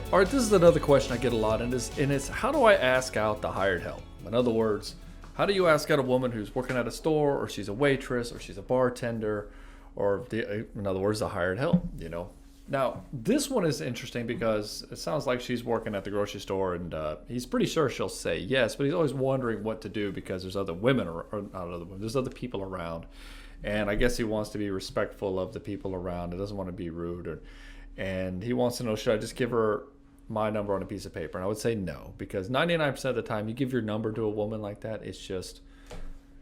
All right, this is another question I get a lot, and it's how do I ask out the hired help? In other words, how do you ask out a woman who's working at a store, or she's a waitress, or she's a bartender, or in other words, the hired help? Now, this one is interesting because it sounds like she's working at the grocery store, and he's pretty sure she'll say yes, but he's always wondering what to do because there's other women, or not other women, there's other people around. And I guess he wants to be respectful of the people around. He doesn't want to be rude, and he wants to know, should I just give her my number on a piece of paper? And I would say no, because 99% of the time you give your number to a woman like that, it's just,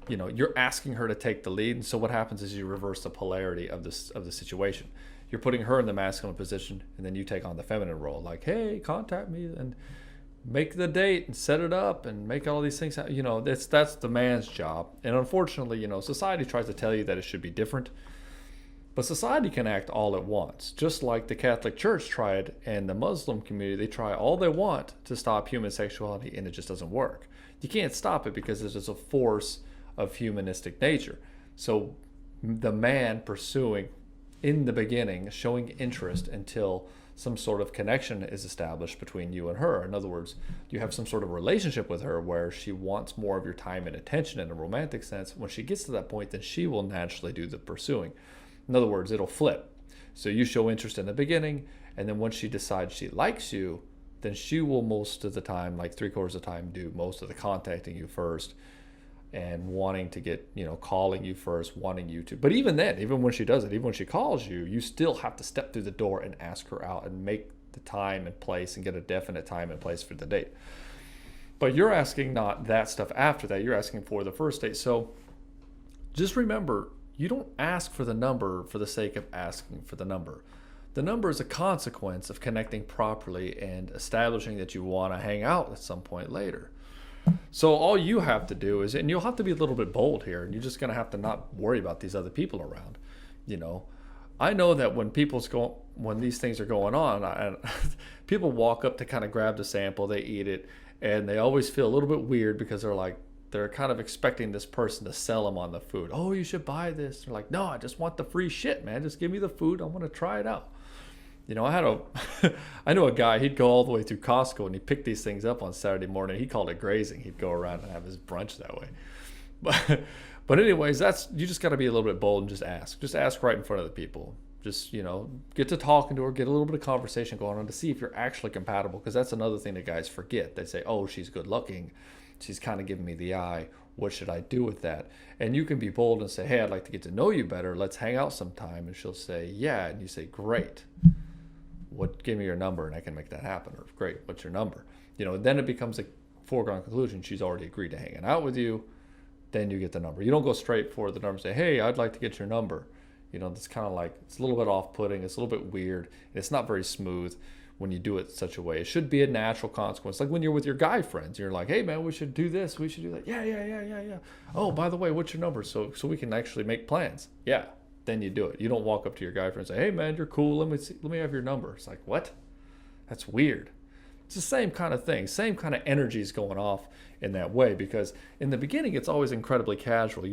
you're asking her to take the lead. And so what happens is you reverse the polarity of the situation. You're putting her in the masculine position, and then you take on the feminine role, like, hey, contact me and make the date and set it up and make all these things. That's the man's job. And unfortunately, society tries to tell you that it should be different. But society can act all at once, just like the Catholic Church tried and the Muslim community. They try all they want to stop human sexuality, and it just doesn't work. You can't stop it because it's just a force of humanistic nature. So the man pursuing, in the beginning, showing interest until some sort of connection is established between you and her. In other words, you have some sort of relationship with her where she wants more of your time and attention in a romantic sense. When she gets to that point, then she will naturally do the pursuing. In other words, it'll flip. So you show interest in the beginning, and then once she decides she likes you, then she will most of the time, like 3/4 of the time, do most of the contacting you first and wanting to get, calling you first, wanting you to. But even then, even when she does it, even when she calls you, you still have to step through the door and ask her out and make the time and place and get a definite time and place for the date. But you're asking not that stuff after that. You're asking for the first date. So just remember, you don't ask for the number for the sake of asking for the number. The number is a consequence of connecting properly and establishing that you want to hang out at some point later. So all you have to do is, and you'll have to be a little bit bold here, and you're just going to have to not worry about these other people around. I know that when these things are going on, people walk up to kind of grab the sample, they eat it, and they always feel a little bit weird because they're kind of expecting this person to sell them on the food. Oh, you should buy this. They're like, no, I just want the free shit, man. Just give me the food. I want to try it out. I know a guy, he'd go all the way through Costco and he'd pick these things up on Saturday morning. He called it grazing. He'd go around and have his brunch that way. But anyways, you just got to be a little bit bold and just ask. Just ask right in front of the people. Just, get to talking to her, get a little bit of conversation going on to see if you're actually compatible. Because that's another thing that guys forget. They say, oh, she's good looking. She's kind of giving me the eye. What should I do with that? And you can be bold and say, hey, I'd like to get to know you better. Let's hang out sometime. And she'll say, yeah. And you say, great. Give me your number and I can make that happen. Or great, what's your number? Then it becomes a foregone conclusion. She's already agreed to hanging out with you. Then you get the number. You don't go straight for the number and say, hey, I'd like to get your number. It's kind of like, it's a little bit off-putting. It's a little bit weird. It's not very smooth when you do it such a way. It should be a natural consequence. Like when you're with your guy friends, you're like, hey man, we should do this, we should do that. Yeah. Oh, by the way, what's your number? So we can actually make plans. Yeah. Then you do it. You don't walk up to your guy friend and say, hey man, you're cool. Let me have your number. It's like, what? That's weird. It's the same kind of thing. Same kind of energy is going off in that way, because in the beginning, it's always incredibly casual.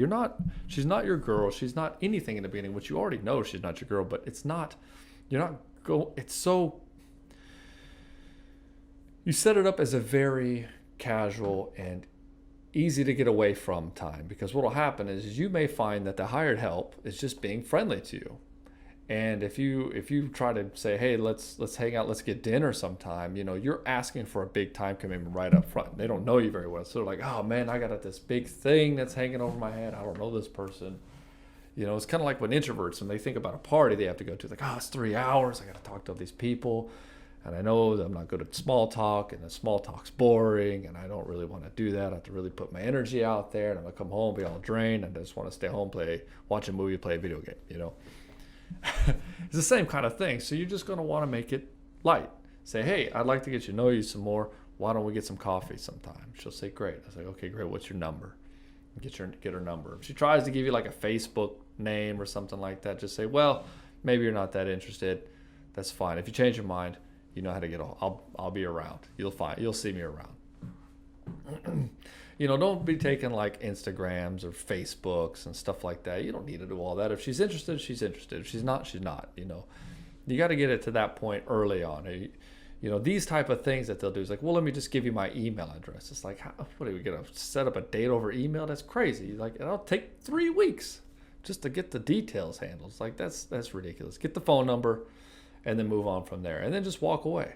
She's not your girl. She's not anything in the beginning, which you already know she's not your girl, but you set it up as a very casual and easy to get away from time, because what will happen is you may find that the hired help is just being friendly to you. And if you try to say, hey, let's hang out, let's get dinner sometime, you're asking for a big time commitment right up front. They don't know you very well. So they're like, oh man, I got this big thing that's hanging over my head. I don't know this person. It's kind of like when introverts, when they think about a party they have to go to, like, oh, it's 3 hours. I got to talk to all these people. And I know that I'm not good at small talk, and the small talk's boring, and I don't really want to do that. I have to really put my energy out there, and I'm going to come home, be all drained, and I just want to stay home, watch a movie, play a video game, It's the same kind of thing. So you're just going to want to make it light. Say, hey, I'd like to get you know you some more. Why don't we get some coffee sometime? She'll say, great. I say, okay, great. What's your number? Get her number. If she tries to give you like a Facebook name or something like that, just say, well, maybe you're not that interested. That's fine. If you change your mind, you know how to get I'll be around. You'll see me around. Don't be taking like Instagrams or Facebooks and stuff like that. You don't need to do all that. If she's interested, she's interested. If she's not, she's not. You got to get it to that point early on. These type of things that they'll do is like, well, let me just give you my email address. It's like, what are we going to set up a date over email? That's crazy. Like, it'll take 3 weeks just to get the details handled. It's like, that's ridiculous. Get the phone number and then move on from there. And then just walk away.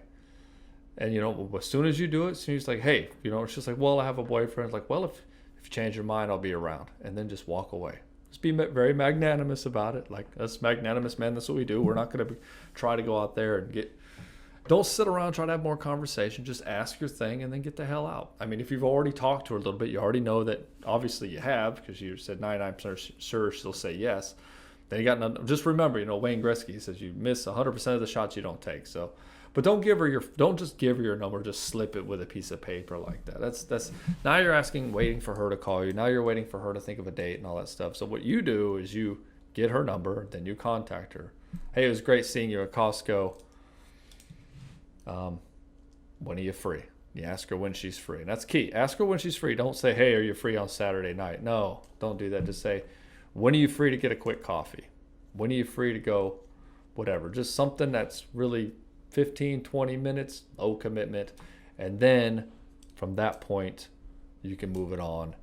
And, as soon as you do it, as soon as like, hey, it's just like, well, I have a boyfriend. It's like, well, if you change your mind, I'll be around. And then just walk away. Just be very magnanimous about it. Like, us magnanimous men, that's what we do. We're not going to try to go out there and don't sit around trying to have more conversation. Just ask your thing and then get the hell out. I mean, if you've already talked to her a little bit, you already know that obviously you have, because you said 99% sure she'll say yes. Then you got nothing. Just remember, Wayne Gretzky says you miss 100% of the shots you don't take. So, but don't just give her your number. Just slip it with a piece of paper like that. That's now you're waiting for her to call you. Now you're waiting for her to think of a date and all that stuff. So what you do is you get her number, then you contact her. Hey, it was great seeing you at Costco. When are you free? You ask her when she's free. And that's key. Ask her when she's free. Don't say, hey, are you free on Saturday night? No, don't do that. Just say, when are you free to get a quick coffee? When are you free to go whatever? Just something that's really 15, 20 minutes, low commitment. And then from that point, you can move it on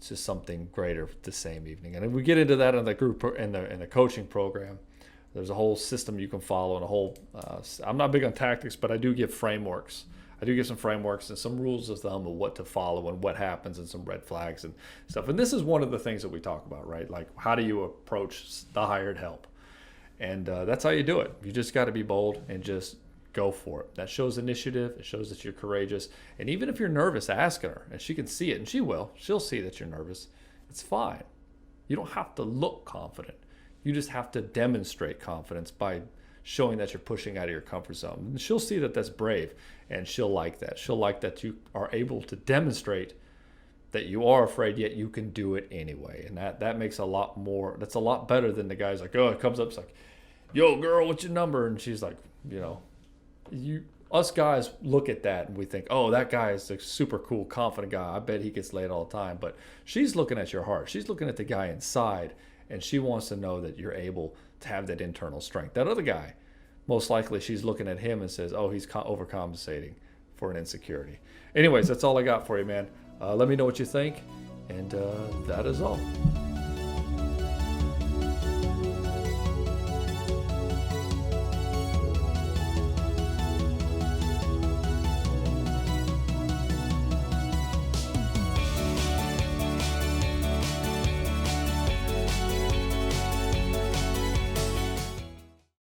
to something greater the same evening. And if we get into that in the group, in the coaching program, there's a whole system you can follow and a whole, I'm not big on tactics, but I do give frameworks. I do give some frameworks and some rules of thumb of what to follow and what happens and some red flags and stuff. And this is one of the things that we talk about, right? Like, how do you approach the hired help? And that's how you do it. You just got to be bold and just go for it. That shows initiative. It shows that you're courageous. And even if you're nervous, ask her. And she can see it, and she will. She'll see that you're nervous. It's fine. You don't have to look confident. You just have to demonstrate confidence by showing that you're pushing out of your comfort zone. And she'll see that that's brave, and she'll like that. She'll like that you are able to demonstrate that you are afraid, yet you can do it anyway. And that makes a lot more, that's a lot better than the guy's like, oh, it comes up, it's like, yo, girl, what's your number? And she's like, us guys look at that and we think, oh, that guy is a super cool, confident guy. I bet he gets laid all the time. But she's looking at your heart. She's looking at the guy inside. And she wants to know that you're able to have that internal strength. That other guy, most likely she's looking at him and says, oh, he's overcompensating for an insecurity. Anyways, that's all I got for you, man. Let me know what you think. And that is all.